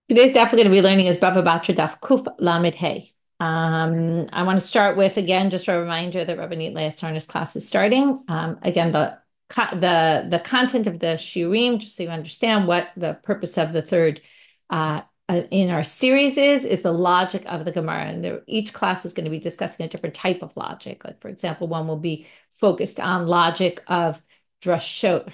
Today's daf we're going to be learning is Bava Batra daf Kuf Lamed Hey. I want to start with, again, just a reminder that Rabbanit last Harness class is starting. Again, the content of the Shiurim, just so you understand what the purpose of the third in our series is the logic of the Gemara. And each class is going to be discussing a different type of logic. Like, for example, one will be focused on logic of drashot,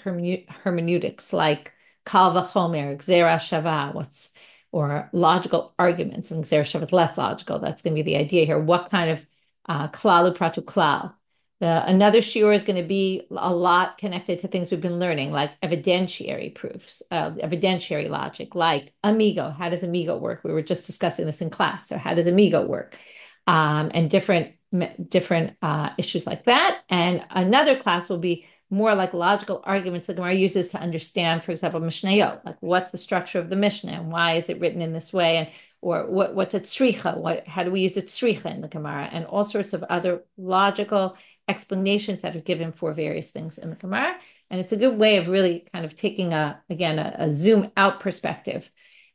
hermeneutics, like Kal v'chomer, Gzera Shava, or logical arguments. And Xerishav is less logical. That's going to be the idea here. What kind of klal upratu klal? Another shiur is going to be a lot connected to things we've been learning, like evidentiary proofs, evidentiary logic, like amigo. How does amigo work? We were just discussing this in class. So how does amigo work? And different issues like that. And another class will be more like logical arguments the Gemara uses to understand, for example, Mishnayot, like what's the structure of the Mishnah and why is it written in this way, and or what's a tzricha, how do we use a tzricha in the Gemara, and all sorts of other logical explanations that are given for various things in the Gemara. And it's a good way of really kind of taking a zoom out perspective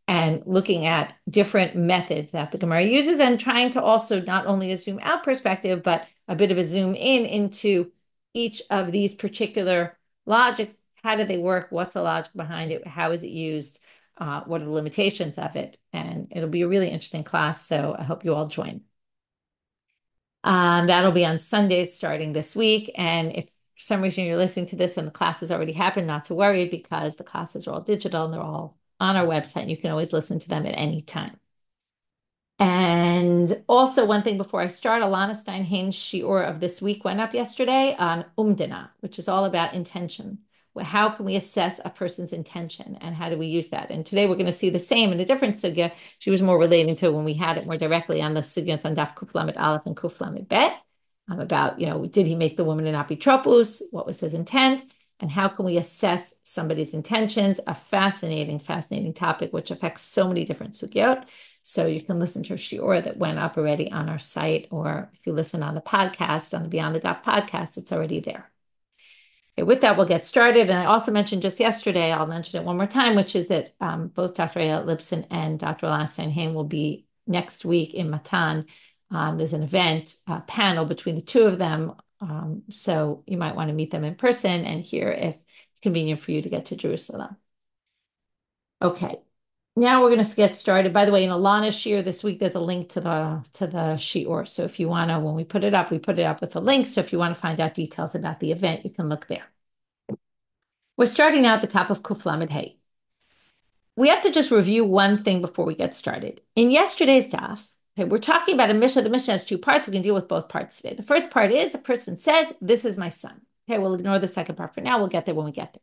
and looking at different methods that the Gemara uses and trying to also not only a zoom out perspective, but a bit of a zoom in into each of these particular logics. How do they work? What's the logic behind it? How is it used? What are the limitations of it? And it'll be a really interesting class. So I hope you all join. That'll be on Sundays starting this week. And if for some reason you're listening to this and the class has already happened, not to worry, because the classes are all digital and they're all on our website. You can always listen to them at any time. And also, one thing before I start, Alana Steinhain's shiur of this week went up yesterday on umdana, which is all about intention. How can we assess a person's intention and how do we use that? And today we're going to see the same in a different sugya. She was more relating to when we had it more directly on the sugyas on Daf Kuf Lamed Aleph and Kuf Lamed Bet, about, did he make the woman an apitropos? What was his intent? And how can we assess somebody's intentions? A fascinating, fascinating topic, which affects so many different sugyot. So you can listen to a shiur that went up already on our site, or if you listen on the podcast, on the Beyond the Daf podcast, it's already there. Okay, with that, we'll get started. And I also mentioned just yesterday, I'll mention it one more time, which is that both Dr. Eyal Lipson and Dr. Alana Steinhain will be next week in Matan. There's an event, a panel between the two of them. So you might want to meet them in person and hear if it's convenient for you to get to Jerusalem. Okay. Now we're going to get started. By the way, in Alana's shiur this week, there's a link to the shiur. So if you want to, when we put it up with a link. So if you want to find out details about the event, you can look there. We're starting now at the top of Kuf Lamed Hey. We have to just review one thing before we get started. In yesterday's daf, we're talking about a Mishnah. The Mishnah has two parts. We can deal with both parts today. The first part is a person says, "This is my son." Okay, we'll ignore the second part for now. We'll get there when we get there.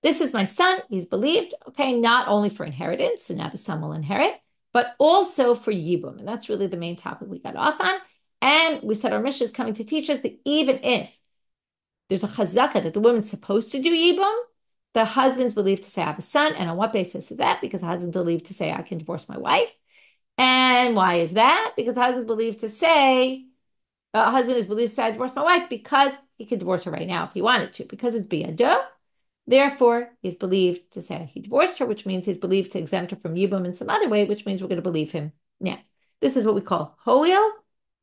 This is my son. He's believed, okay, not only for inheritance, so now the son will inherit, but also for yibum. And that's really the main topic we got off on. And we said our Mishnah is coming to teach us that even if there's a chazaka that the woman's supposed to do yibum, the husband's believed to say, "I have a son." And on what basis is that? Because the husband's believed to say, "I can divorce my wife." And why is that? Because the husband's believed to say, husband is believed to say, "I divorce my wife," because he could divorce her right now if he wanted to, because it's biyado. Therefore, he's believed to say he divorced her, which means he's believed to exempt her from yibum in some other way, which means we're going to believe him. Now, this is what we call hoil,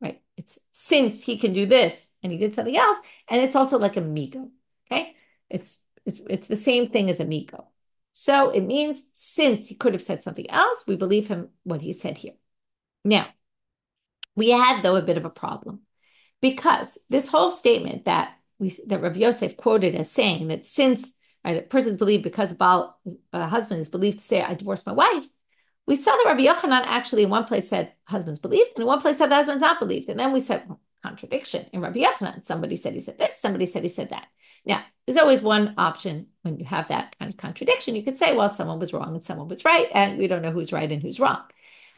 right? It's since he can do this and he did something else, and it's also like amigo, okay? It's the same thing as amigo. So it means since he could have said something else, we believe him what he said here. Now, we had, though, a bit of a problem, because this whole statement that Rav Yosef quoted as saying that since a person's believed because a husband is believed to say, "I divorced my wife," we saw that Rabbi Yochanan actually in one place said husband's believed, and in one place said the husband's not believed. And then we said, contradiction in Rabbi Yochanan. Somebody said he said this, somebody said he said that. Now, there's always one option when you have that kind of contradiction. You could say, well, someone was wrong and someone was right, and we don't know who's right and who's wrong.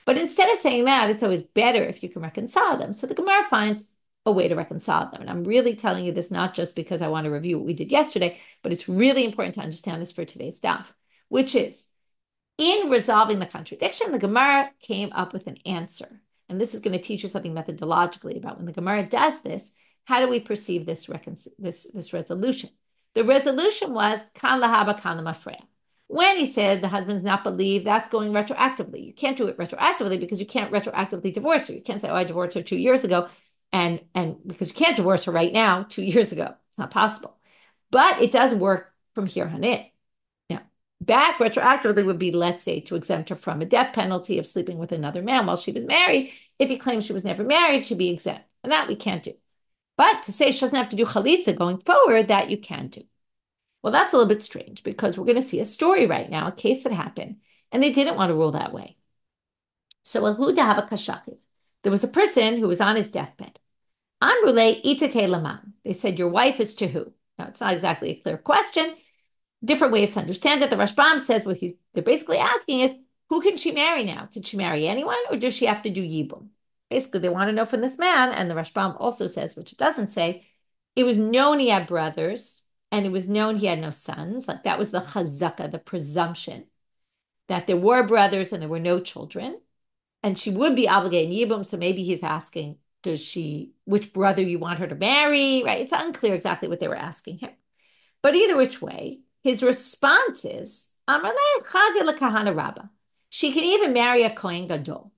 But instead of saying that, it's always better if you can reconcile them. So the Gemara finds a way to reconcile them. And I'm really telling you this not just because I want to review what we did yesterday, but it's really important to understand this for today's daf, which is in resolving the contradiction, the Gemara came up with an answer. And this is going to teach you something methodologically about when the Gemara does this, how do we perceive this resolution? The resolution was kan lahaba kan lamafreya. When he said the husband's not believed, that's going retroactively. You can't do it retroactively because you can't retroactively divorce her. You can't say, oh, I divorced her 2 years ago, and because you can't divorce her right now, 2 years ago. It's not possible. But it does work from here on in. Now, back retroactively would be, let's say, to exempt her from a death penalty of sleeping with another man while she was married. If he claims she was never married, she'd be exempt. And that we can't do. But to say she doesn't have to do chalitza going forward, that you can do. Well, that's a little bit strange because we're going to see a story right now, a case that happened, and they didn't want to rule that way. So, there was a person who was on his deathbed. Amrule itate laman. They said, your wife is to who? Now, it's not exactly a clear question. Different ways to understand it. The Rashbam says what they're basically asking is, who can she marry now? Can she marry anyone, or does she have to do yibum? Basically, they want to know from this man, and the Rashbam also says, which it doesn't say, it was known he had brothers, and it was known he had no sons. Like that was the chazaka, the presumption that there were brothers and there were no children, and she would be obligated in yibum. So maybe he's asking, which brother you want her to marry? Right? It's unclear exactly what they were asking him. But either which way, his response is, she can even marry a Kohen Gadol.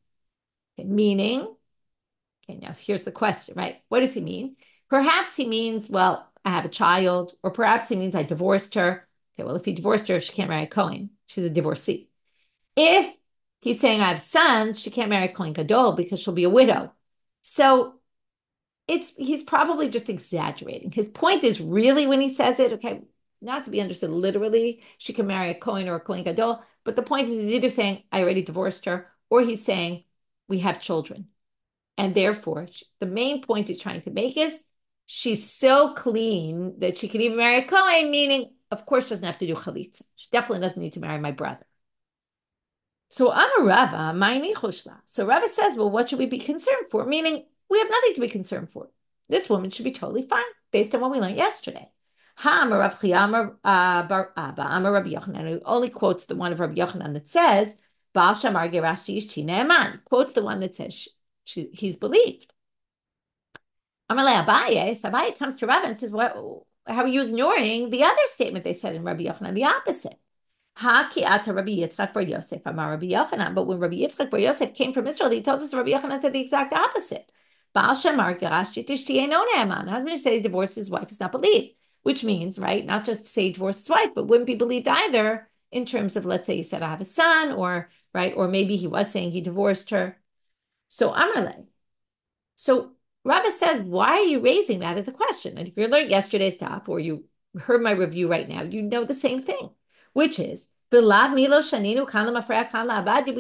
Okay, meaning, okay, now here's the question, right? What does he mean? Perhaps he means, well, I have a child, or perhaps he means I divorced her. Okay, well, if he divorced her, she can't marry a Kohen. She's a divorcee. If he's saying I have sons, she can't marry a Kohen Gadol because she'll be a widow. So he's probably just exaggerating. His point is really when he says it, okay, not to be understood literally, she can marry a Kohen or a Kohen Gadol, but the point is he's either saying, I already divorced her, or he's saying, we have children. And therefore, the main point he's trying to make is, she's so clean that she can even marry a Kohen, meaning, of course, she doesn't have to do chalitza. She definitely doesn't need to marry my brother. So I'm a Rava, my nichushla. So Rava says, well, what should we be concerned for? Meaning, we have nothing to be concerned for. This woman should be totally fine, based on what we learned yesterday. Amar Rav Chiya bar Abba, Amar Rabbi Yochanan, who only quotes the one of Rabbi Yochanan that says, Baal Shamar Gerashi Ishti Ne'eman, quotes the one that says he's believed. Amar Abaye, so Abaye comes to Rava and says, well, how are you ignoring the other statement they said in Rabbi Yochanan, the opposite? Haki ata Rabbi Yitzchak bar Yosef, Amar Rabbi Yochanan. But when Rabbi Yitzchak bar Yosef came from Israel, he told us Rabbi Yochanan said the exact opposite. Baal Shamar Gerashi Ishti Eino Ne'eman. Husband says he divorced his wife is not believed. Which means, right, not just to say he divorced his wife, but wouldn't be believed either in terms of, let's say he said, I have a son, or, right, or maybe he was saying he divorced her. So Amarle. So Rava says, why are you raising that as a question? And if you learned yesterday's talk, or you heard my review right now, you know the same thing, which is, did we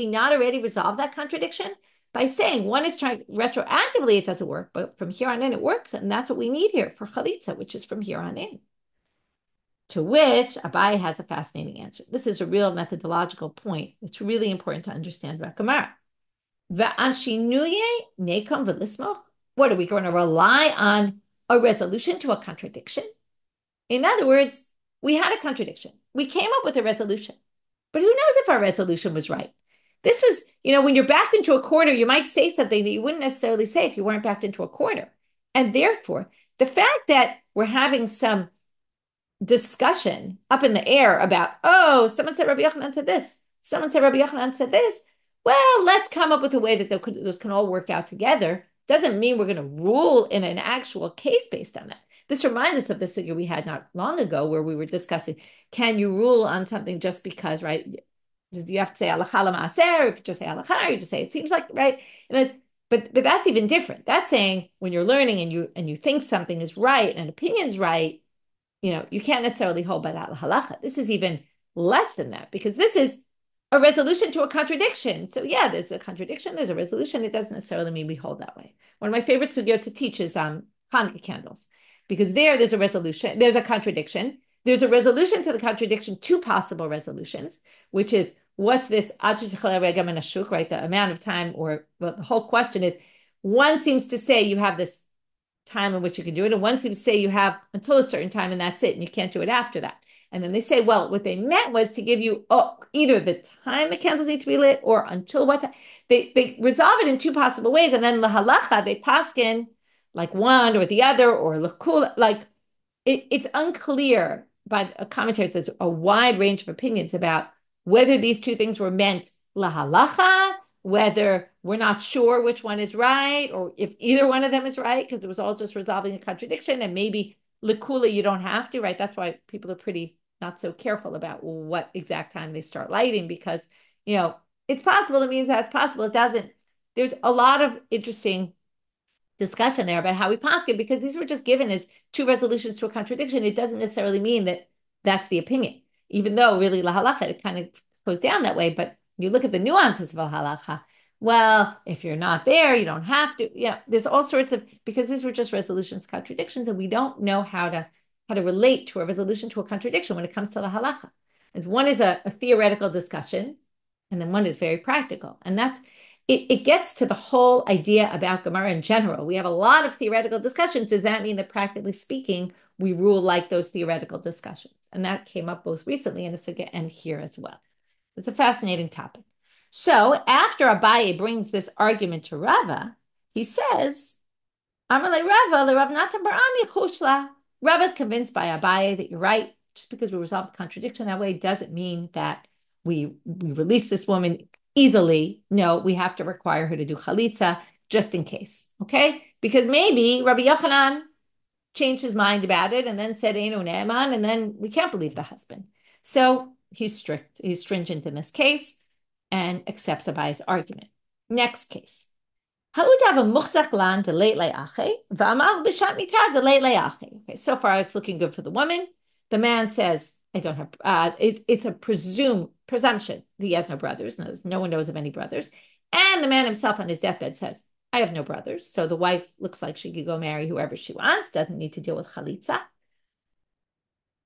not already resolve that contradiction? By saying one is trying retroactively, it doesn't work, but from here on in, it works. And that's what we need here for chalitza, which is from here on in. To which Abaye has a fascinating answer. This is a real methodological point. It's really important to understand about Gemara. What are we going to rely on a resolution to a contradiction? In other words, we had a contradiction. We came up with a resolution, but who knows if our resolution was right? This was, when you're backed into a corner, you might say something that you wouldn't necessarily say if you weren't backed into a corner. And therefore, the fact that we're having some discussion up in the air about, oh, someone said Rabbi Yochanan said this, someone said Rabbi Yochanan said this, well, let's come up with a way that those can all work out together, doesn't mean we're going to rule in an actual case based on that. This reminds us of the figure we had not long ago where we were discussing, can you rule on something just because, right? You have to say halacha l'maaser, or if you just say halacha, you just say it seems like, right? But that's even different. That's saying when you're learning and you think something is right and an opinion's right, you can't necessarily hold by that halacha. This is even less than that because this is a resolution to a contradiction. So yeah, there's a contradiction, there's a resolution. It doesn't necessarily mean we hold that way. One of my favorite sugiyot to teach is Hanukkah candles, because there's a resolution, there's a contradiction. There's a resolution to the contradiction, two possible resolutions, which is what's this, right? The amount of time, or the whole question is, one seems to say you have this time in which you can do it, and one seems to say you have until a certain time and that's it, and you can't do it after that. And then they say, well, what they meant was to give you either the time the candles need to be lit or until what time. They resolve it in two possible ways, and then the halacha, they paskin like one or the other, or l'kul, like it's unclear by commentators, there's a wide range of opinions about whether these two things were meant lahalacha, whether we're not sure which one is right, or if either one of them is right, because it was all just resolving a contradiction, and maybe likula you don't have to, right? That's why people are pretty not so careful about what exact time they start lighting, because it's possible. It means that it's possible. It doesn't. There's a lot of interesting discussion there about how we posket, because these were just given as two resolutions to a contradiction. It doesn't necessarily mean that that's the opinion, even though really la halacha, it kind of goes down that way. But you look at the nuances of halacha. Well, if you're not there, you don't have to. Yeah, there's all sorts of, because these were just resolutions, contradictions, and we don't know how to relate to a resolution to a contradiction when it comes to the halacha. As one is a theoretical discussion, and then one is very practical, and that's it gets to the whole idea about Gemara in general. We have a lot of theoretical discussions. Does that mean that practically speaking, we rule like those theoretical discussions? And that came up both recently in a sugya and here as well. It's a fascinating topic. So after Abaye brings this argument to Rava, he says, Amalei Rava, the Rav Natan bar Ami chushla. Rava's convinced by Abaye that you're right. Just because we resolve the contradiction that way doesn't mean that we release this woman easily. No, we have to require her to do chalitza just in case, okay? Because maybe Rabbi Yochanan changed his mind about it and then said Einu Ne'eman, and then we can't believe the husband. So he's strict, he's stringent in this case and accepts Abaye's argument. Next case. Okay, so far it's looking good for the woman. The man says, I don't have, it's a presumption that he has no brothers. No one knows of any brothers. And the man himself on his deathbed says, I have no brothers. So the wife looks like she could go marry whoever she wants, doesn't need to deal with chalitza.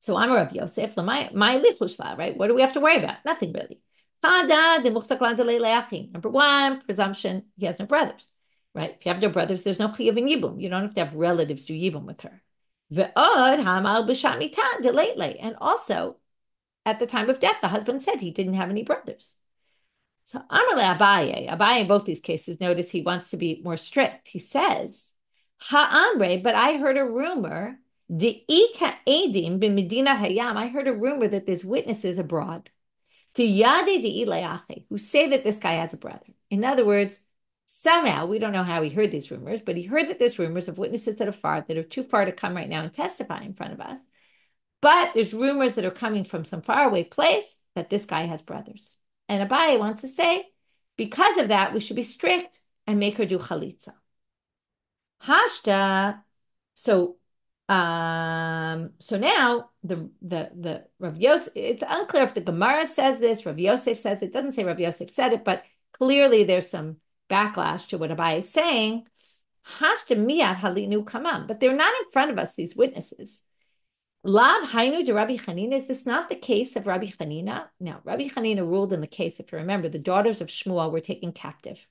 So I'm Rabbi Yosef, my lichushla, right? What do we have to worry about? Nothing really. Number one, presumption, he has no brothers, right? If you have no brothers, there's no chiyuv in yibum. You don't have to have relatives do yibum with her. And also, at the time of death, the husband said he didn't have any brothers. So Amarle Abaye in both these cases, notice he wants to be more strict. He says, Ha'amre, but I heard a rumor, I heard a rumor that there's witnesses abroad who say that this guy has a brother. In other words, somehow, we don't know how he heard these rumors, but he heard that there's rumors of witnesses that are too far to come right now and testify in front of us. But there's rumors that are coming from some faraway place that this guy has brothers. And Abaye wants to say, because of that, we should be strict and make her do chalitza. Hashta. So now the Rav Yosef, it's unclear if the Gemara says this, Rav Yosef says it. Doesn't say Rav Yosef said it, but clearly there's some backlash to what Abaye is saying. Hashta miyat halinu kamam, but they're not in front of us, these witnesses. Lav hainu de Rabbi Chanina, is this not the case of Rabbi Chanina? Now, Rabbi Chanina ruled in the case, if you remember, the daughters of Shmuel were taken captive.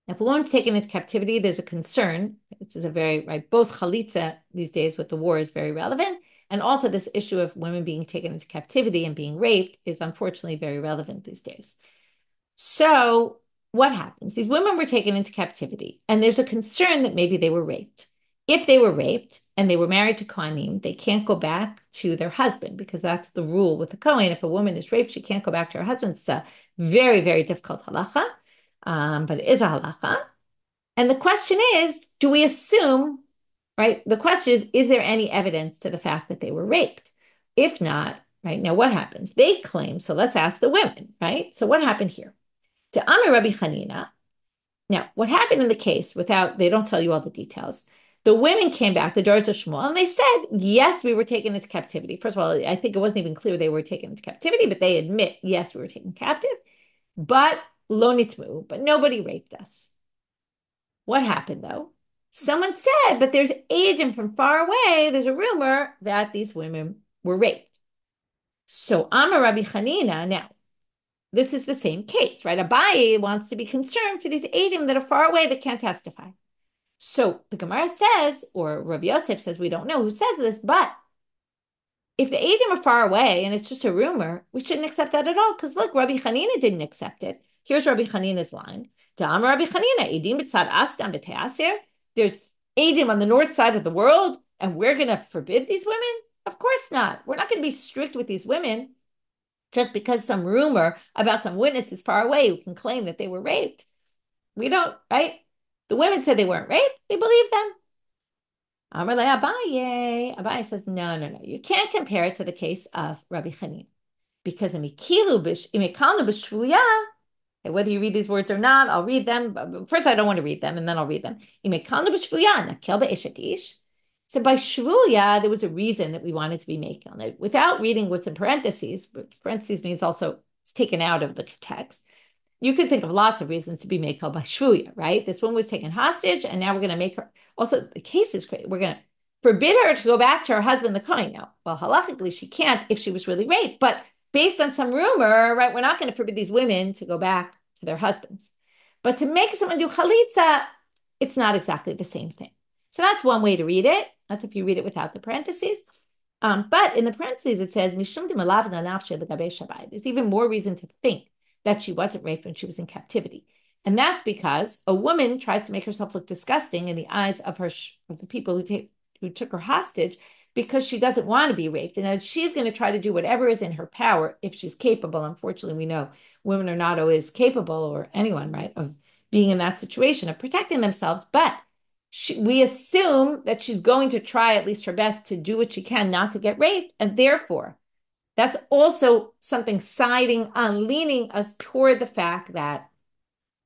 If a woman's taken into captivity, there's a concern. This is a very, right, both chalitza these days with the war is very relevant. And also this issue of women being taken into captivity and being raped is unfortunately very relevant these days. So what happens? These women were taken into captivity, and there's a concern that maybe they were raped. If they were raped and they were married to Kohanim, they can't go back to their husband, because that's the rule with the Kohen. If a woman is raped, she can't go back to her husband. It's a very, very difficult halacha. But it is a halacha. And the question is, do we assume, right? The question is there any evidence to the fact that they were raped? If not, right, now what happens? They claim, so let's ask the women, right? So what happened here? To Amir Rabbi Chanina, now what happened in the case, they don't tell you all the details. The women came back, the daughters of Shmuel, and they said, yes, we were taken into captivity. First of all, I think it wasn't even clear they were taken into captivity, but they admit, yes, we were taken captive. But lo nitmu, but nobody raped us. What happened though? Someone said, but there's agent from far away. There's a rumor that these women were raped. So Amar Rabbi Chanina, now, this is the same case, right? Abaye wants to be concerned for these agents that are far away that can't testify. So the Gemara says, or Rabbi Yosef says, we don't know who says this, but if the agent are far away and it's just a rumor, we shouldn't accept that at all. Because look, Rabbi Chanina didn't accept it. Here's Rabbi Chanina's line. Rabbi Chanina, edim b'tzad astam b'te'asir. There's edim on the north side of the world, and we're going to forbid these women? Of course not. We're not going to be strict with these women just because some rumor about some witnesses far away who can claim that they were raped. We don't, right? The women said they weren't raped. We believe them. Amar le Abaye. Abaye says, no, no, no. You can't compare it to the case of Rabbi Chanina. Because whether you read these words or not, I'll read them. But first, I don't want to read them, and then I'll read them. So by shvuya, there was a reason that we wanted to be making it. Without reading what's in parentheses, but parentheses means also it's taken out of the text. You could think of lots of reasons to be mekel by shvuya, right? This woman was taken hostage, and now we're going to make her. Also, the case is crazy. We're going to forbid her to go back to her husband, the kohen. Now, well, halachically, she can't if she was really raped, but based on some rumor, right, we're not going to forbid these women to go back to their husbands. But to make someone do chalitza, it's not exactly the same thing. So that's one way to read it. That's if you read it without the parentheses. But in the parentheses, it says, there's even more reason to think that she wasn't raped when she was in captivity. And that's because a woman tries to make herself look disgusting in the eyes of the people who took her hostage because she doesn't want to be raped. And that she's going to try to do whatever is in her power if she's capable. Unfortunately, we know women are not always capable, or anyone, right, of being in that situation, of protecting themselves. But we assume that she's going to try at least her best to do what she can not to get raped. And therefore, that's also something leaning us toward the fact that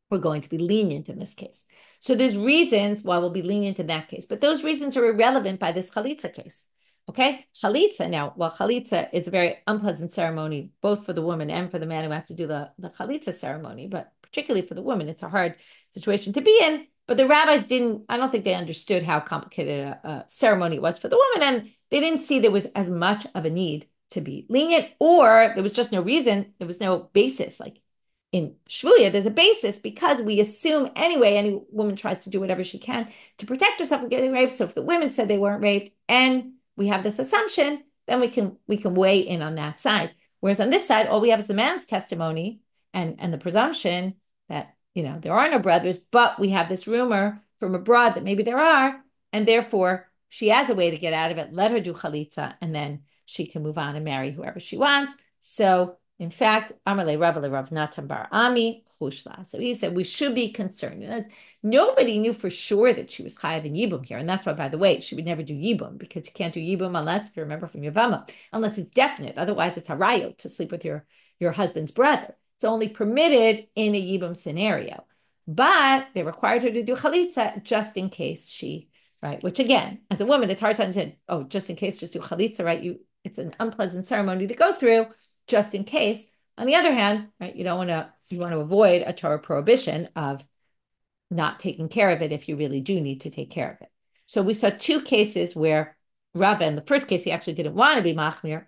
we're going to be lenient in this case. So there's reasons why we'll be lenient in that case, but those reasons are irrelevant by this chalitza case. Okay, chalitza now. Well, chalitza is a very unpleasant ceremony, both for the woman and for the man who has to do the chalitza ceremony. But particularly for the woman, it's a hard situation to be in. But the rabbis I don't think they understood how complicated a ceremony it was for the woman, and they didn't see there was as much of a need to be lenient, or there was just no reason, there was no basis. Like in shvuya, there's a basis because we assume anyway, any woman tries to do whatever she can to protect herself from getting raped. So if the women said they weren't raped and we have this assumption, then we can weigh in on that side. Whereas on this side, all we have is the man's testimony and the presumption that, there are no brothers, but we have this rumor from abroad that maybe there are, and therefore she has a way to get out of it. Let her do chalitza, and then she can move on and marry whoever she wants. So, in fact, Amar le Rava le Rav Natan bar Ami chushla. So he said we should be concerned. Nobody knew for sure that she was chayav in yibum here, and that's why, by the way, she would never do yibum, because you can't do yibum unless, if you remember from Yavama, unless it's definite. Otherwise, it's harayot to sleep with your husband's brother. It's only permitted in a yibum scenario, but they required her to do chalitza just in case she. Right, which again, as a woman, it's hard to understand. Oh, just in case, just do chalitza, right? It's an unpleasant ceremony to go through, just in case. On the other hand, right, you want to avoid a Torah prohibition of not taking care of it if you really do need to take care of it. So we saw two cases where Rava, in the first case, he actually didn't want to be machmir.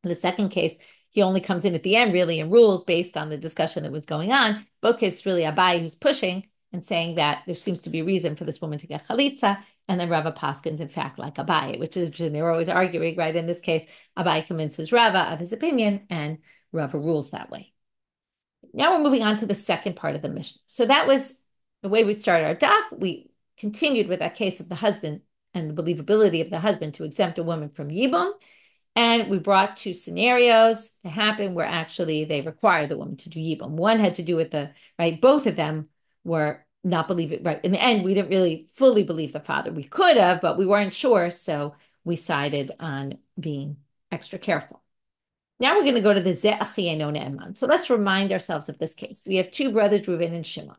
In the second case, he only comes in at the end, really, and rules based on the discussion that was going on. Both cases, really, Abaye who's pushing and saying that there seems to be a reason for this woman to get chalitza, and then Rava paskins, in fact, like Abaye, which is interesting. They were always arguing, right? In this case, Abaye convinces Rava of his opinion, and Rava rules that way. Now we're moving on to the second part of the mission. So that was the way we started our daf. We continued with that case of the husband and the believability of the husband to exempt a woman from yibum. And we brought two scenarios to happen where actually they require the woman to do yibum. One had to do with both of them were not believe it, right? In the end, we didn't really fully believe the father. We could have, but we weren't sure. So we sided on being extra careful. Now we're going to go to the Ze Achienu Ne'eman. So let's remind ourselves of this case. We have two brothers, Reuven and Shimon.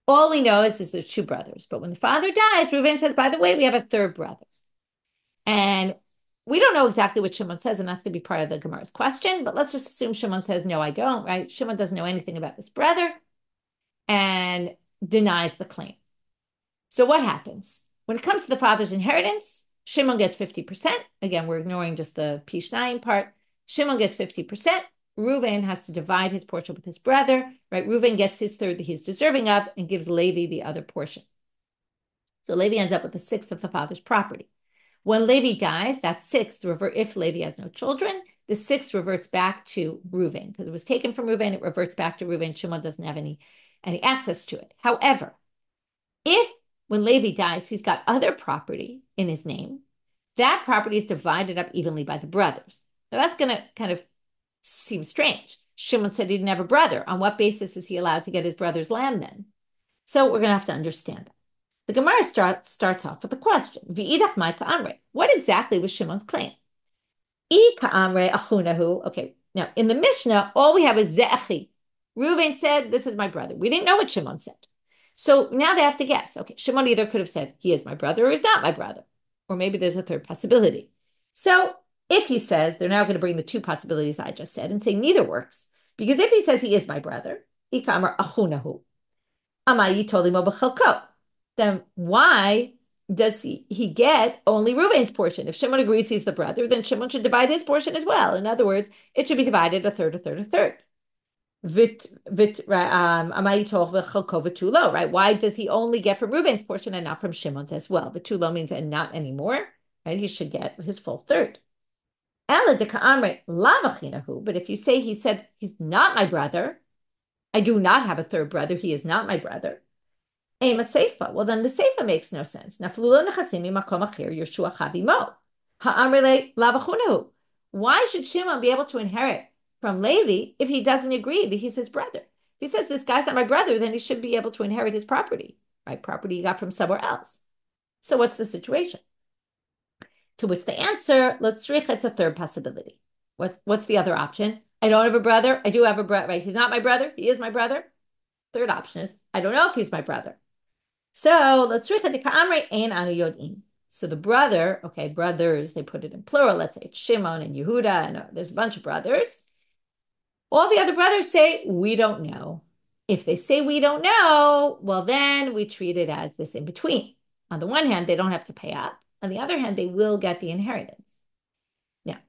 All we know is there's two brothers. But when the father dies, Reuven says, by the way, we have a third brother. And we don't know exactly what Shimon says, and that's going to be part of the Gemara's question. But let's just assume Shimon says, no, I don't, right? Shimon doesn't know anything about this brother and denies the claim. So what happens? When it comes to the father's inheritance, Shimon gets 50%. Again, we're ignoring just the Pishnayim part. Shimon gets 50%. Reuven has to divide his portion with his brother, right? Reuven gets his third that he's deserving of and gives Levi the other portion. So Levi ends up with a sixth of the father's property. When Levi dies, that sixth, if Levi has no children, the sixth reverts back to Reuven because it was taken from Reuven. It reverts back to Reuven. Shimon doesn't have any access to it. However, if when Levi dies, he's got other property in his name, that property is divided up evenly by the brothers. Now that's going to kind of seem strange. Shimon said he didn't have a brother. On what basis is he allowed to get his brother's land then? So we're going to have to understand that. The Gemara starts off with a question. V'idach mai ka'amre. What exactly was Shimon's claim? I ka'amre achunahu. Okay, now in the Mishnah, all we have is ze'achi. Reuven said, this is my brother. We didn't know what Shimon said. So now they have to guess. Okay, Shimon either could have said, he is my brother or he's not my brother. Or maybe there's a third possibility. So if he says, they're now going to bring the two possibilities I just said and say neither works. Because if he says he is my brother, I ka'amre achunahu. Amayi told him b'chalko. Then why does he get only Reuven's portion? If Shimon agrees he's the brother, then Shimon should divide his portion as well. In other words, it should be divided a third, a third, a third. Right? Why does he only get from Reuven's portion and not from Shimon's as well? Vitulo means and not anymore, right? He should get his full third. But if you say he said he's not my brother, I do not have a third brother, he is not my brother. Well, then the seifa makes no sense. Why should Shimon be able to inherit from Levi if he doesn't agree that he's his brother? If he says this guy's not my brother, then he should be able to inherit his property, right? Property he got from somewhere else. So what's the situation? To which they answer, it's a third possibility. What's the other option? I don't have a brother. I do have a brother, right? He's not my brother. He is my brother. Third option is, I don't know if he's my brother. So so the brother, okay, brothers, they put it in plural. Let's say it's Shimon and Yehuda, and there's a bunch of brothers. All the other brothers say, we don't know. If they say we don't know, well, then we treat it as this in between. On the one hand, they don't have to pay up. On the other hand, they will get the inheritance. Now,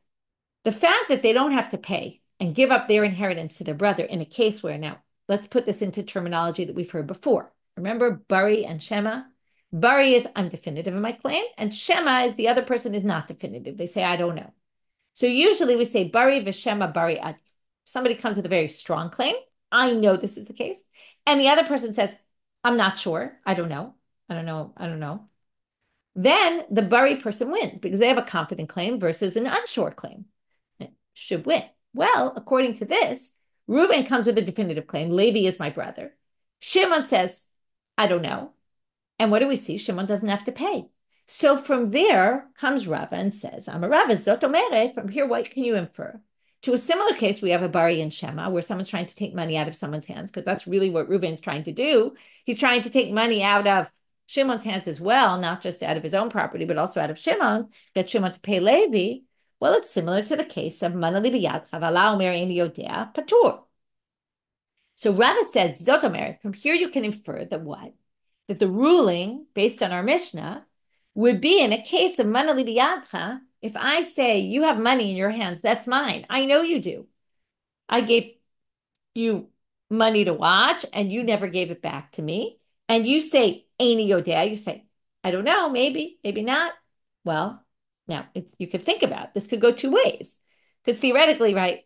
the fact that they don't have to pay and give up their inheritance to their brother in a case where, now, let's put this into terminology that we've heard before. Remember Bari and Shema? Bari is I'm definitive in my claim, and Shema is the other person is not definitive. They say, I don't know. So usually we say Bari v'Shema Bari Adif. Somebody comes with a very strong claim. I know this is the case. And the other person says, I'm not sure. I don't know. I don't know. I don't know. Then the Bari person wins because they have a confident claim versus an unsure claim. It should win. Well, according to this, Reuben comes with a definitive claim. Levi is my brother. Shimon says, I don't know. And what do we see? Shimon doesn't have to pay. So from there comes Rava and says, I'm a Rava, zot omeret. From here, what can you infer? To a similar case, we have a Bari and Shema, where someone's trying to take money out of someone's hands, because that's really what Reuben's trying to do. He's trying to take money out of Shimon's hands as well, not just out of his own property, but also out of Shimon's, get Shimon to pay Levi. Well, it's similar to the case of Mana li biyadcha v'ala omer ein yodea patur. So Rava says, Zot omer, from here you can infer that what? That the ruling, based on our Mishnah, would be in a case of Mana li biyadcha, if I say, you have money in your hands, that's mine. I know you do. I gave you money to watch, and you never gave it back to me. And you say, Eini yodea, you say, I don't know, maybe, maybe not. Well, now, you could think about it. This could go two ways. Because theoretically, right,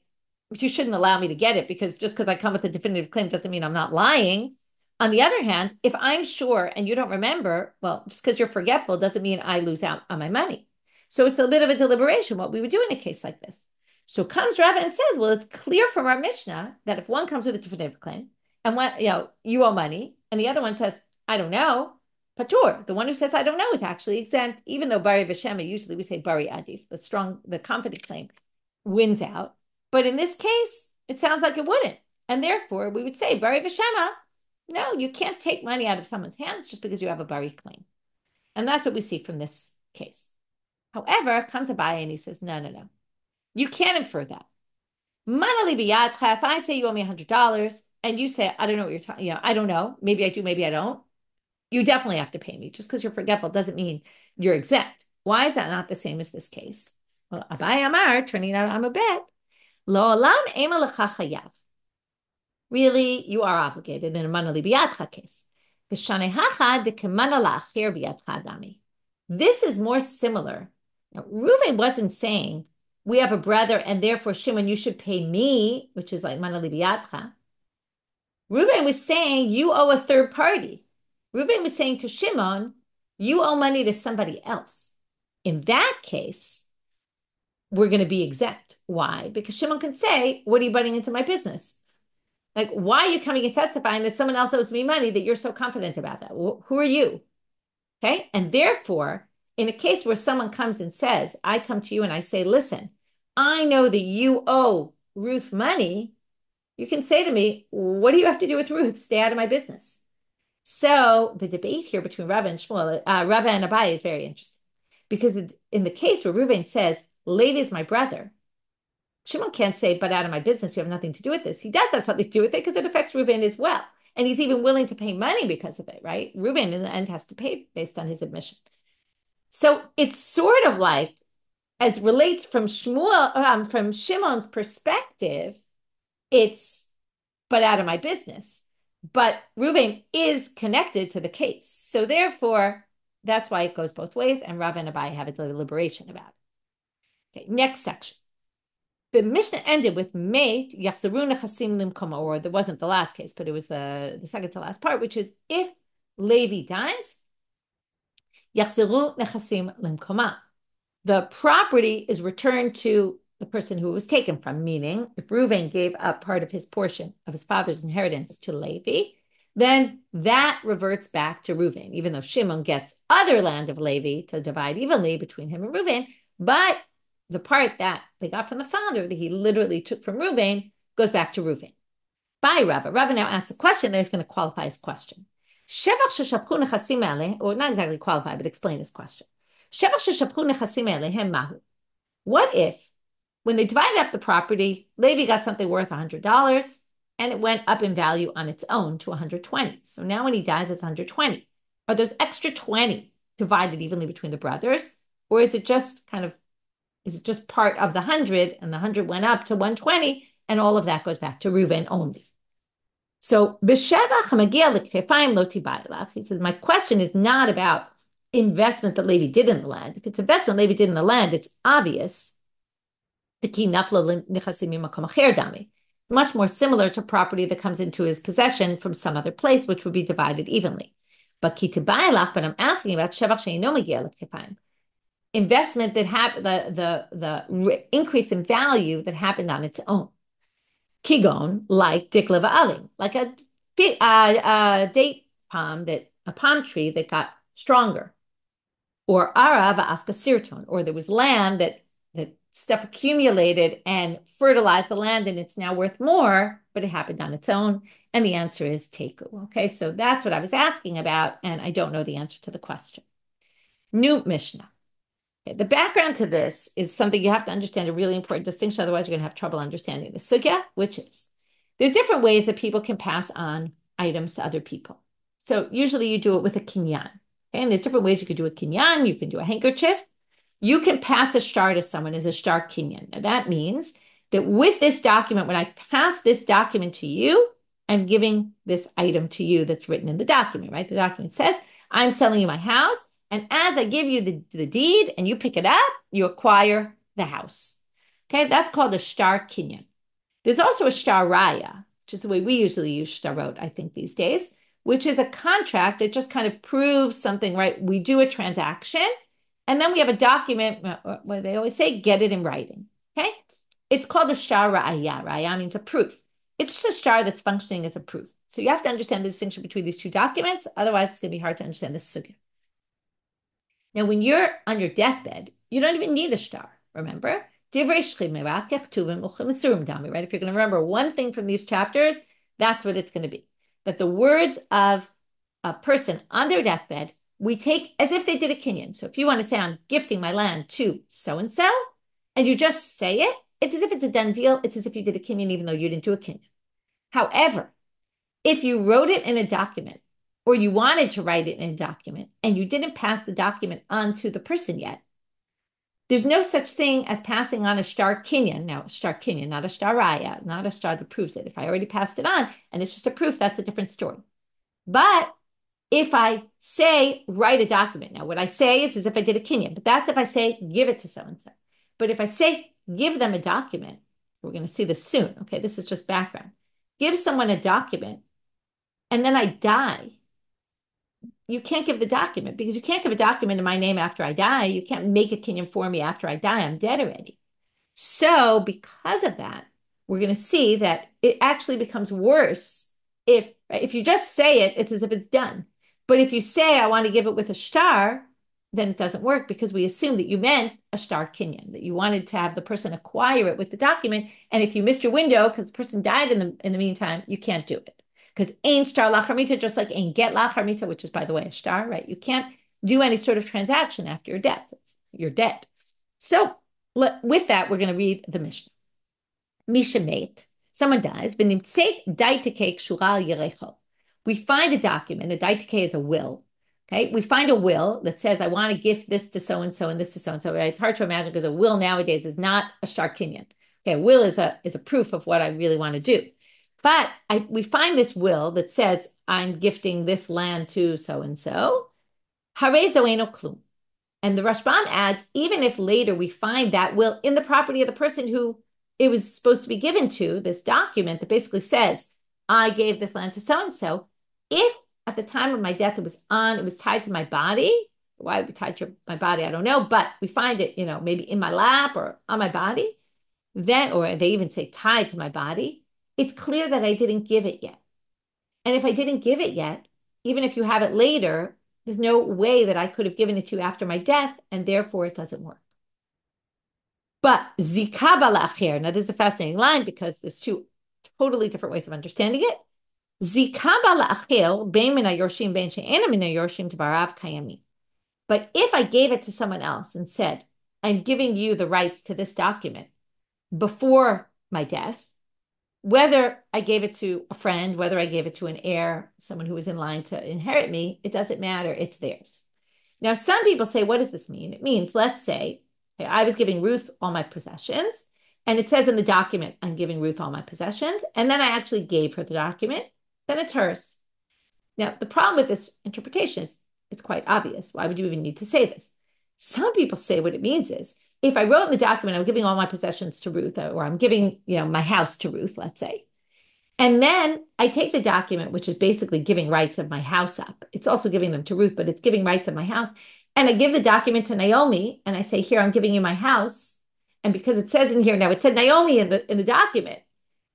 but you shouldn't allow me to get it because just because I come with a definitive claim doesn't mean I'm not lying. On the other hand, if I'm sure and you don't remember, well, just because you're forgetful doesn't mean I lose out on my money. So it's a bit of a deliberation, what we would do in a case like this. So comes Rava and says, well, it's clear from our Mishnah that if one comes with a definitive claim and you owe money, and the other one says, I don't know, patur, the one who says I don't know is actually exempt, even though Bari v'Shema, usually we say Bari Adif, the confident claim, wins out. But in this case, it sounds like it wouldn't. And therefore, we would say, Bari v'Shema, no, you can't take money out of someone's hands just because you have a Bari claim. And that's what we see from this case. However, comes Abaye and he says, no. You can't infer that. Mana li biyadcha, if I say you owe me $100 and you say, I don't know what you're talking, I don't know, maybe I do, maybe I don't, you definitely have to pay me. Just because you're forgetful doesn't mean you're exempt. Why is that not the same as this case? Well, Abaye Amar, turning out I'm a bet. Lo olam ema lecha chayav. Really, you are obligated in a mana li biyadcha case. V'shanehacha dekemana la'achir biyadcha dami. This is more similar. Now, Reuven wasn't saying, we have a brother and therefore Shimon, you should pay me, which is like mana li biyadcha. Reuven was saying, you owe a third party. Reuven was saying to Shimon, you owe money to somebody else. in that case, we're going to be exempt. Why? Because Shimon can say, what are you butting into my business? Like, why are you coming and testifying that someone else owes me money that you're so confident about that? Who are you? Okay. And therefore, in a case where someone comes and says, I come to you and I say, listen, I know that you owe Ruth money. You can say to me, what do you have to do with Ruth? Stay out of my business. So the debate here between Rava and Rava and Abaye is very interesting because in the case where Reuven says, Levi is my brother, Shimon can't say, but out of my business, you have nothing to do with this. He does have something to do with it because it affects Reuven as well. And he's even willing to pay money because of it, right? Reuven in the end has to pay based on his admission. So it's sort of like, as relates from from Shimon's perspective, it's but out of my business. But Reuven is connected to the case. So therefore, that's why it goes both ways. And Rava and Abaye have a deliberation about it. Okay, next section. The Mishnah ended with Meit Yachzeru Nechasim Limkoma, or there wasn't the last case, but it was the second to last part, which is if Levi dies, Yachzeru Nechasim Limkoma. The property is returned to the person who it was taken from, meaning if Reuven gave up part of his portion of his father's inheritance to Levi, then that reverts back to Reuven, even though Shimon gets other land of Levi to divide evenly between him and Reuven, but the part that they got from the father that he literally took from Reuven goes back to Reuven. By Rava. Rava now asks a question that is going to qualify his question. Or not exactly qualify, but explain his question. What if, when they divided up the property, Levi got something worth $100 and it went up in value on its own to 120. So now when he dies, it's 120. Are those extra 20 divided evenly between the brothers? Or is it just part of the 100 and the 100 went up to 120 and all of that goes back to Reuven only? So, he says, my question is not about investment that Levi did in the land. If it's investment Levi did in the land, it's obvious. Much more similar to property that comes into his possession from some other place, which would be divided evenly. But I'm asking about investment that happened, the increase in value that happened on its own. Kigon, like dikleva alim, like a date palm, a palm tree that got stronger, or ara va'aska sirton, or there was land that stuff accumulated and fertilized the land, and it's now worth more, but it happened on its own. And the answer is teku. Okay, so that's what I was asking about, and I don't know the answer to the question. New Mishnah. The background to this is something you have to understand, a really important distinction. Otherwise, you're going to have trouble understanding the sugya, which is there's different ways that people can pass on items to other people. So usually you do it with a kinyan. Okay? And there's different ways you could do a kinyan. You can do a handkerchief. You can pass a shtar to someone as a shtar kinyan. Now that means that with this document, when I pass this document to you, I'm giving this item to you that's written in the document, right? The document says, I'm selling you my house. And as I give you the deed and you pick it up, you acquire the house. Okay, that's called a shtar kinyan. There's also a shtar raya, which is the way we usually use shtarot, I think, these days, which is a contract that just kind of proves something, right? We do a transaction, and then we have a document where they always say, get it in writing. Okay, it's called a shtar raya. Raya means a proof. It's just a shtar that's functioning as a proof. So you have to understand the distinction between these two documents. Otherwise, it's going to be hard to understand this sugya. Now, when you're on your deathbed, you don't even need a shtar, remember? Right? If you're going to remember one thing from these chapters, that's what it's going to be. But the words of a person on their deathbed, we take as if they did a kinyan. So if you want to say, I'm gifting my land to so-and-so, and you just say it, it's as if it's a done deal. It's as if you did a kinyan, even though you didn't do a kinyan. However, if you wrote it in a document, or you wanted to write it in a document and you didn't pass the document on to the person yet, there's no such thing as passing on a shtar kinyan. Now, a shtar kinyan, not a shtar raya, not a shtar that proves it. If I already passed it on and it's just a proof, that's a different story. But if I say, write a document, now what I say is as if I did a kinyan, but that's if I say, give it to so-and-so. But if I say, give them a document, we're going to see this soon. Okay, this is just background. Give someone a document and then I die. you can't give the document because you can't give a document in my name after I die. You can't make a kinyan for me after I die. I'm dead already. So because of that, we're going to see that it actually becomes worse if you just say it, it's as if it's done. But if you say, I want to give it with a star, then it doesn't work because we assume that you meant a star kinyan, that you wanted to have the person acquire it with the document. And if you missed your window because the person died in the meantime, you can't do it. Because ain star lacharmita, just like ain get lacharmita, which is, by the way, a star, right? You can't do any sort of transaction after your death. You're dead. So with that, we're going to read the Mishnah. Misha mate, someone dies, we find a document. A daitike is a will. Okay, we find a will that says, I want to gift this to so-and-so and this to so-and-so. Right? It's hard to imagine because a will nowadays is not a shtar kinyan. Okay, a will is a proof of what I really want to do. But we find this will that says, I'm gifting this land to so-and-so. Hare zoeno klum. And the Rashbam adds, even if later we find that will in the property of the person who it was supposed to be given to, this document that basically says, I gave this land to so-and-so, if at the time of my death it was tied to my body, why it would be tied to my body, I don't know, but we find it, maybe in my lap or on my body, then, or they even say tied to my body, it's clear that I didn't give it yet. And if I didn't give it yet, even if you have it later, there's no way that I could have given it to you after my death, and therefore it doesn't work. But zika bala'acher, now this is a fascinating line because there's two totally different ways of understanding it. Zika bala'acher, bein min hayorshim, bein she'ena min hayorshim tibarav kayami. But if I gave it to someone else and said, I'm giving you the rights to this document before my death, whether I gave it to a friend, whether I gave it to an heir, someone who was in line to inherit me, it doesn't matter. It's theirs. Now, some people say, what does this mean? It means, let's say, I was giving Ruth all my possessions, and it says in the document, I'm giving Ruth all my possessions, and then I actually gave her the document, then it's hers. Now, the problem with this interpretation is it's quite obvious. Why would you even need to say this? Some people say what it means is, if I wrote in the document, I'm giving all my possessions to Ruth, or I'm giving, my house to Ruth, let's say. And then I take the document, which is basically giving rights of my house up. It's also giving them to Ruth, but it's giving rights of my house. And I give the document to Naomi, and I say, here, I'm giving you my house. And because it says in here, now it said Naomi in the document,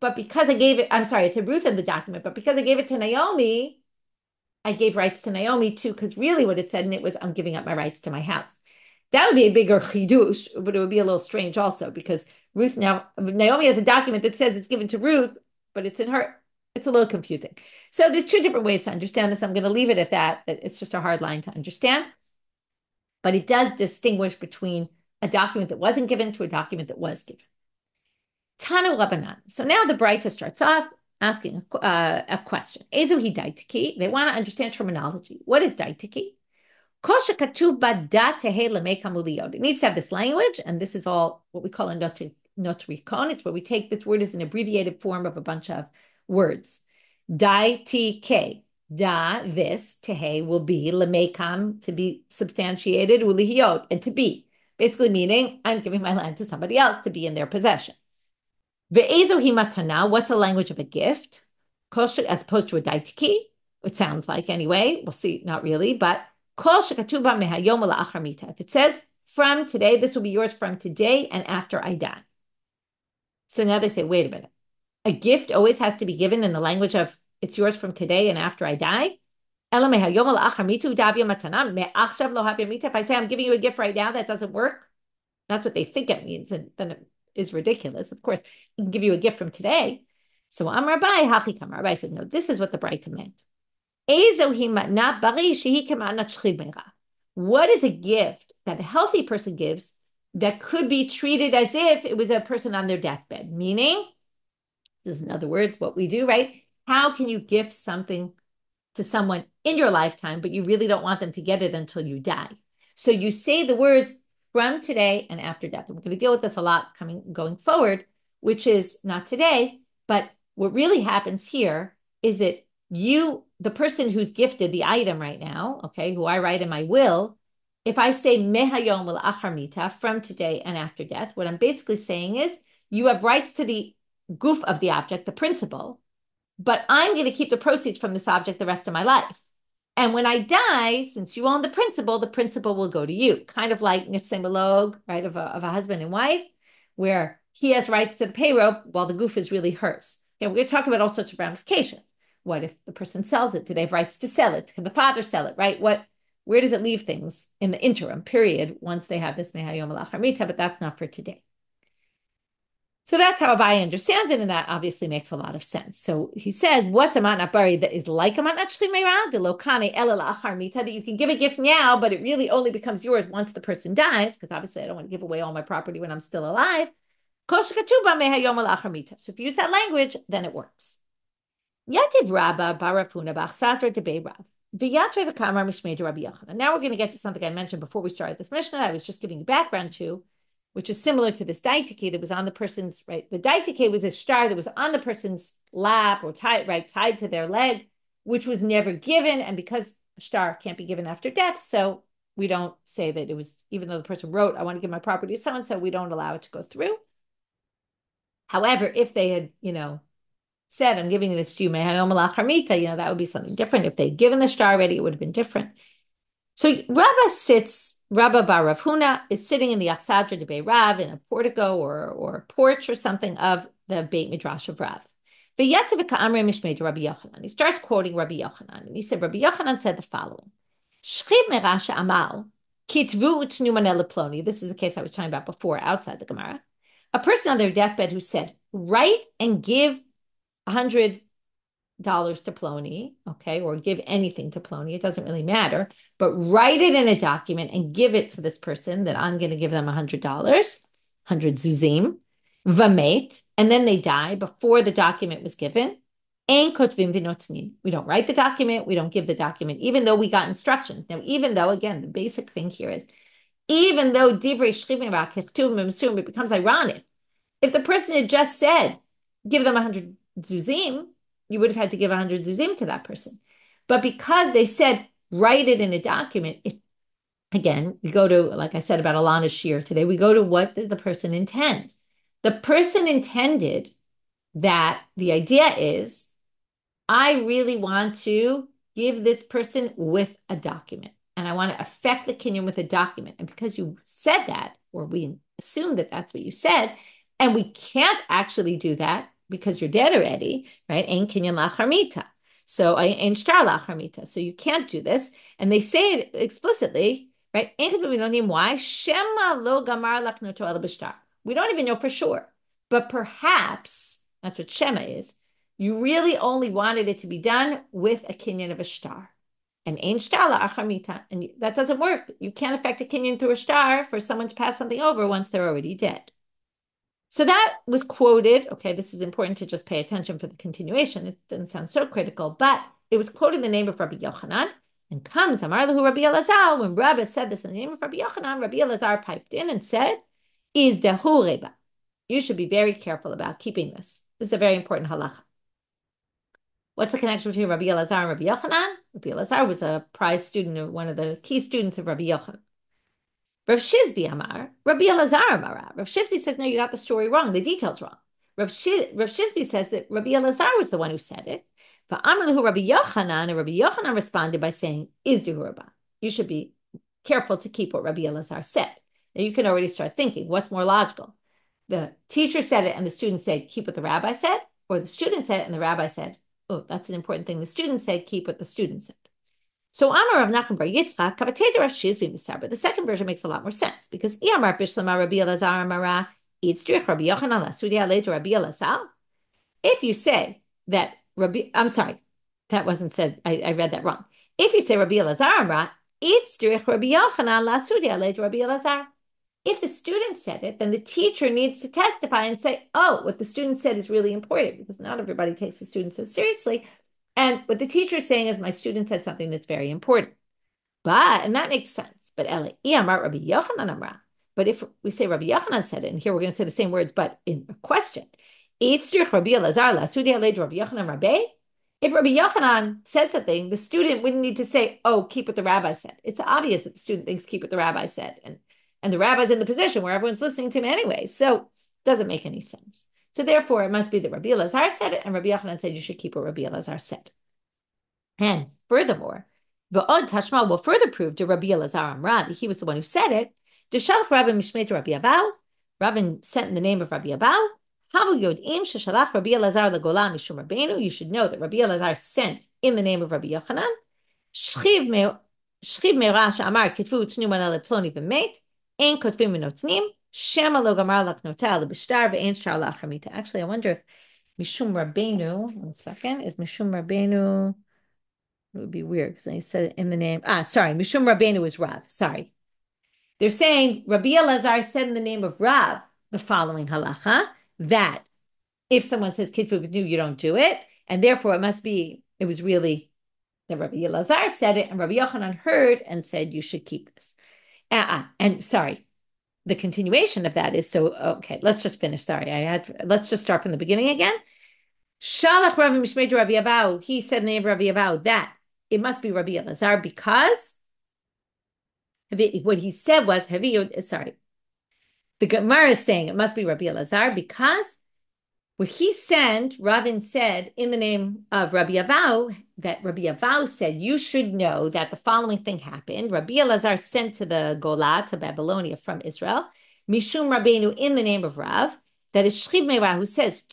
but because I gave it, I'm sorry, it said Ruth in the document, but because I gave it to Naomi, I gave rights to Naomi too, because really what it said in it was, I'm giving up my rights to my house. That would be a bigger chidush, but it would be a little strange also because Naomi has a document that says it's given to Ruth, but it's in her. It's a little confusing. So there's two different ways to understand this. I'm going to leave it at that. It's just a hard line to understand. But it does distinguish between a document that wasn't given to a document that was given. Tanu Rabbanan. So now the Braita starts off asking a question. Ezu hi daitiki. They want to understand terminology. What is daitiki? It needs to have this language, and this is all what we call a notricon. It's where we take this word as an abbreviated form of a bunch of words. Daitike, da, this, tehe will be, lemekam, to be substantiated, ulihiyot, and to be. Basically meaning, I'm giving my land to somebody else to be in their possession. Ve'ezo himatana, what's a language of a gift? As opposed to a daitiki, it sounds like anyway. We'll see, not really, but if it says from today, this will be yours from today and after I die. So now they say, wait a minute. A gift always has to be given in the language of it's yours from today and after I die. If I say I'm giving you a gift right now, that doesn't work. That's what they think it means. And then it is ridiculous. Of course, I can give you a gift from today. So Rabbi said, no, this is what the Braita meant. What is a gift that a healthy person gives that could be treated as if it was a person on their deathbed? Meaning, this is in other words, what we do, right? How can you gift something to someone in your lifetime, but you really don't want them to get it until you die? So you say the words from today and after death. And we're going to deal with this a lot going forward, which is not today, but what really happens here is that the person who's gifted the item right now, okay, who I write in my will, if I say mehayom l'achar mita, from today and after death, what I'm basically saying is you have rights to the goof of the object, the principle, but I'm going to keep the proceeds from this object the rest of my life. And when I die, since you own the principal will go to you. Kind of like nifsei malog, right, of a husband and wife, where he has rights to the pay rope while the goof is really hers. Okay, we're going to talk about all sorts of ramifications. What if the person sells it? Do they have rights to sell it? Can the father sell it, right? Where does it leave things in the interim period once they have this mehayom alach harmita? But that's not for today. So that's how Abaye understands it, and that obviously makes a lot of sense. So he says, what's a matnat bari that is like a matnat shlimeira, de lokane ela la'achar mita, that you can give a gift now, but it really only becomes yours once the person dies, because obviously I don't want to give away all my property when I'm still alive. So if you use that language, then it works. Yativ Rabba barafuna b'achsadra debei Rav. V'yatre v'kamar mishmei de Rabbi Yochanan. Now we're going to get to something I mentioned before we started this Mishnah. I was just giving you background to, which is similar to this daitike that was on the person's, right? The daitike was a star that was on the person's lap or tied to their leg, which was never given. And because a star can't be given after death, so we don't say that it was, even though the person wrote, I want to give my property to someone, so we don't allow it to go through. However, if they had, said, I'm giving this to you, that would be something different. If they'd given the star already, it would have been different. So Rabba bar Rav Huna is sitting in the Achsadra de Beit Rav in a portico or a porch or something of the Beit Midrash of Rav. He starts quoting Rabbi Yochanan, and he said, Rabbi Yochanan said the following: This is the case I was talking about before outside the Gemara. A person on their deathbed who said, write and give $100 to Plony, okay, or give anything to Plony, it doesn't really matter, but write it in a document and give it to this person that I'm going to give them $100, 100 zuzim, v'meit, and then they die before the document was given. Ein kotvim v'notnin. We don't write the document, we don't give the document, even though we got instructions. Now, even though, again, the basic thing here is, even though divrei shchivim v'akechtuvim, it becomes ironic. If the person had just said, give them 100 zuzim, you would have had to give 100 zuzim to that person. But because they said, write it in a document, again, we go to, like I said about Alana's shiur today, we go to what did the person intend? The person intended that the idea is, I really want to give this person with a document, and I want to affect the kinyan with a document. And because you said that, or we assume that that's what you said, and we can't actually do that because you're dead already, right? Ein kinyan lacharmita. So ein shtar lacharmita. So you can't do this. And they say it explicitly, right? Why? Shema lo gamar laknoto el b'shtar. We don't even know for sure. But perhaps, that's what Shema is, you really only wanted it to be done with a kinyan of a shtar. And ein shtar lacharmita. And that doesn't work. You can't affect a kinyan through a shtar for someone to pass something over once they're already dead. So that was quoted. Okay, this is important to just pay attention for the continuation. It doesn't sound so critical, but it was quoted in the name of Rabbi Yochanan, and comes Amar lahu Rabbi Elazar. When Rabbi said this in the name of Rabbi Yochanan, Rabbi Elazar piped in and said, "Is dehu reba? You should be very careful about keeping this. This is a very important halacha." What's the connection between Rabbi Elazar and Rabbi Yochanan? Rabbi Elazar was a prize student, or one of the key students of Rabbi Yochanan. Rav Shizbi Amar, Rabbi Elazar Amar. Rav Shizbi says, no, you got the story wrong, the details wrong. Rav Shizbi says that Rabbi Elazar was the one who said it. Amar lahu Rabbi Yochanan, and Rabbi Yochanan responded by saying, is dehurba. You should be careful to keep what Rabbi Elazar said. Now you can already start thinking, what's more logical? The teacher said it and the student said, keep what the rabbi said, or the student said it and the rabbi said, oh, that's an important thing. The student said, keep what the student said. So Amar Rav Nachman bar Yitzchak, Kavatei Rav Shizbi Mistaber. The second version makes a lot more sense because Iamar Bishlama Rabbi Elazar Amara Yitzrich Rabbi Yochanan Lasudi Alei Rabbi Elazar. If you say that I'm sorry, that wasn't said. I read that wrong. If you say Rabbi Elazar Amara Yitzrich Rabbi Yochanan Lasudi Alei Rabbi Elazar. If the student said it, then the teacher needs to testify and say, oh, what the student said is really important because not everybody takes the student so seriously. And what the teacher is saying is, my student said something that's very important. And that makes sense. But Rabbi Yochanan Amra. But if we say Rabbi Yochanan said it, and here we're going to say the same words, but in a question. If Rabbi Yochanan said something, the student wouldn't need to say, oh, keep what the rabbi said. It's obvious that the student thinks keep what the rabbi said. And the rabbi's in the position where everyone's listening to him anyway. So it doesn't make any sense. So therefore, it must be that Rabbi Elazar said it, and Rabbi Yochanan said you should keep what Rabbi Elazar said. And furthermore, V'od Tashma will further prove to Rabbi Elazar Amra that he was the one who said it. Deshalach Rabbi Mishmei to Rabbi Abaye. Rabbi sent in the name of Rabbi Abaye. Havu Yodim Sheshalach Rabbi Elazar leGola Mishum Rabbeinu. You should know that Rabbi Elazar sent in the name of Rabbi Yochanan. Shchiv Meira Sha'amar Kitvu Tznu Manale Ploni V'Meit. Ein Kotvim V'Notnim. Shema Lo Gamar Lachnotel L'Bishtar V'Ein Shar Lachamita. Actually, I wonder if Mishum Rabbeinu. One second. Is Mishum Rabbeinu? It would be weird because I said it in the name. Sorry. Mishum Rabbeinu is Rav. Sorry. They're saying Rabbi Elazar said in the name of Rav the following halacha that if someone says kitvu v'nu, you don't do it, and therefore it was really that Rabbi Elazar said it, and Rabbi Yochanan heard and said you should keep this. And sorry, the continuation of that is okay. Let's just finish. Sorry, let's just start from the beginning again. Shalach Rabbi Mishmei to Rabbi Abaye. He said in the name of Rabbi Abaye that it must be Rabbi Elazar because what he said was, the Gemara is saying it must be Rabbi Elazar because what he sent, Ravin said in the name of Rabbi Abaye, that Rabbi Abaye said, you should know that the following thing happened. Rabbi Elazar sent to the Gola, to Babylonia from Israel, Mishum Rabbeinu in the name of Rav, that is Shchiv Meira who says,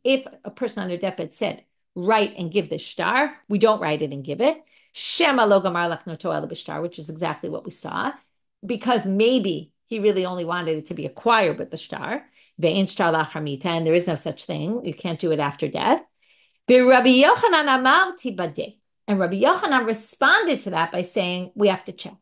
if a person on their deathbed said, write and give this star, we don't write it and give it. Shema lo gamar lachnoto el b'shtar, which is exactly what we saw, because maybe he really only wanted it to be acquired with the star. Ve'en shtar lachamita, and there is no such thing. You can't do it after death. Rabbi Yochanan amar tibadeh, and Rabbi Yochanan responded to that by saying we have to check.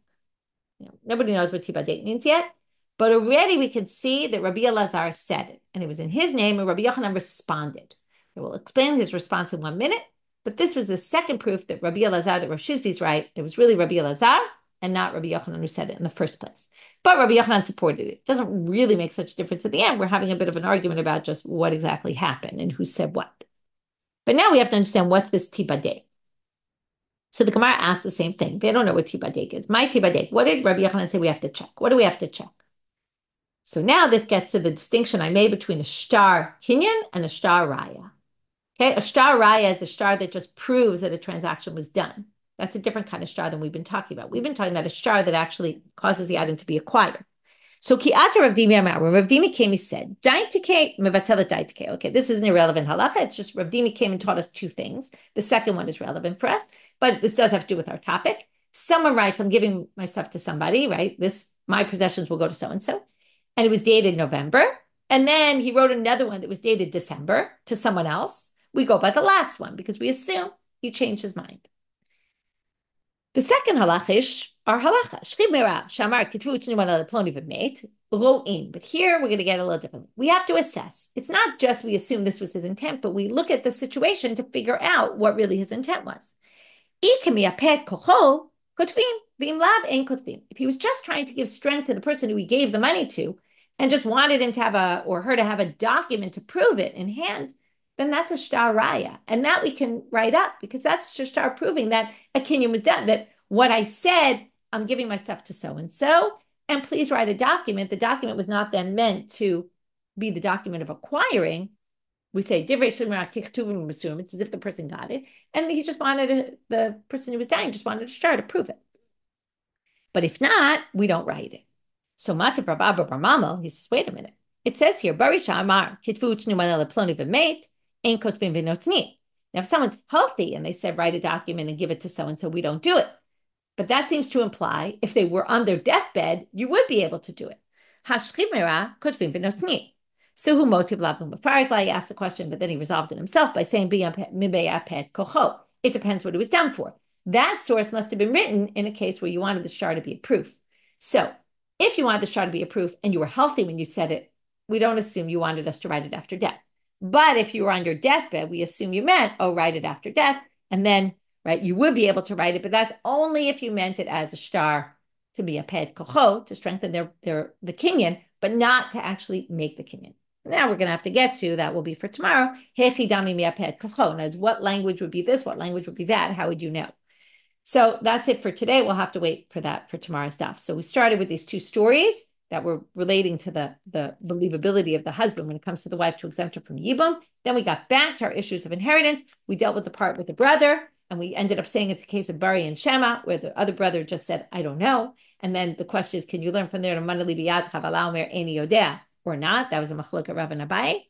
Nobody knows what tibadeh means yet, but already we can see that Rabbi Elazar said it, and it was in his name, and Rabbi Yochanan responded. I will explain his response in 1 minute. But this was the second proof that Rabbi Elazar, that Rav Shizvi's right. It was really Rabbi Elazar and not Rabbi Yochanan who said it in the first place. But Rabbi Yochanan supported it. It doesn't really make such a difference at the end. We're having a bit of an argument about just what exactly happened and who said what. But now we have to understand what's this tibadek. So the Gemara asked the same thing. They don't know what tibadek is. My tibadek. What did Rabbi Yochanan say we have to check? What do we have to check? So now this gets to the distinction I made between a shtar kinyan and a shtar raya. Okay, a shtar raya is a shtar that just proves that a transaction was done. That's a different kind of shtar than we've been talking about. We've been talking about a shtar that actually causes the item to be acquired. So ki'ata Rav Dimi Amar, when Rav Dimi came, he said, daitike mevatelet daitike. Okay, this is an irrelevant halacha. It's just Rav Dimi came and taught us two things. The second one is relevant for us, but this does have to do with our topic. Someone writes, I'm giving my stuff to somebody, right? My possessions will go to so-and-so. And it was dated November. And then he wrote another one that was dated December to someone else. We go by the last one because we assume he changed his mind. The second halacha is our halacha. But here we're going to get a little different. We have to assess. It's not just we assume this was his intent, but we look at the situation to figure out what really his intent was. If he was just trying to give strength to the person who he gave the money to and just wanted him to have her to have a document to prove it in hand, then that's a shtar raya. And that we can write up because that's just shtar proving that a kinyan was done, that what I said, I'm giving my stuff to so-and-so, and please write a document. The document was not then meant to be the document of acquiring. We say, it's as if the person got it. And he just wanted the person who was dying just wanted a shtar to prove it. But if not, we don't write it. So Matav Rabba Bar Mamel, he says, wait a minute. It says here, Barisha Amar, Kitvu Tznu Manela Ploni V'Meit, Ein Kotvim V'Notzni. Now, if someone's healthy and they said, write a document and give it to so-and-so, we don't do it. But that seems to imply if they were on their deathbed, you would be able to do it. Hashchimera Kotvim V'Notzni. So who motiv lavum b'farikla? He asked the question, but then he resolved it himself by saying, Mibeyapet Kocho. It depends what it was done for. That source must have been written in a case where you wanted the shtar to be a proof. So if you wanted the shtar to be a proof and you were healthy when you said it, we don't assume you wanted us to write it after death. But if you were on your deathbed, we assume you meant, write it after death. And then, right, you would be able to write it, but that's only if you meant it as a shtar to be a ped kocho, to strengthen the kinyan, but not to actually make the kinyan. Now we're going to have to get to, that will be for tomorrow. Now, what language would be this? What language would be that? How would you know? So that's it for today. We'll have to wait for that for tomorrow's stuff. So we started with these two stories that were relating to the believability of the husband when it comes to the wife to exempt her from yibum. Then we got back to our issues of inheritance. We dealt with the part with the brother, and we ended up saying it's a case of Bari and Shema, where the other brother just said, I don't know. And then the question is, can you learn from there to Manali biyad chavala omer eni yodea or not? That was a machlok Rava and Abaye.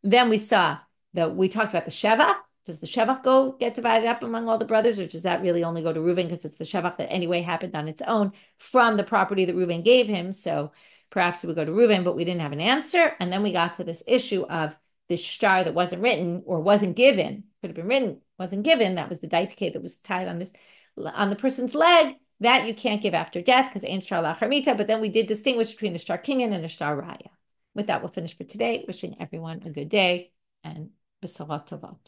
Then we talked about the shevach. Does the shevach get divided up among all the brothers, or does that really only go to Reuven because it's the shevach that anyway happened on its own from the property that Reuven gave him? So perhaps it would go to Reuven, but we didn't have an answer. And then we got to this issue of this shtar that wasn't written or wasn't given, could have been written, wasn't given. That was the daitike that was tied on the person's leg that you can't give after death because ain't shtar lacharmita. But then we did distinguish between a shtar kinyan and a shtar raya. With that, we'll finish for today. Wishing everyone a good day and b'sarat tovat.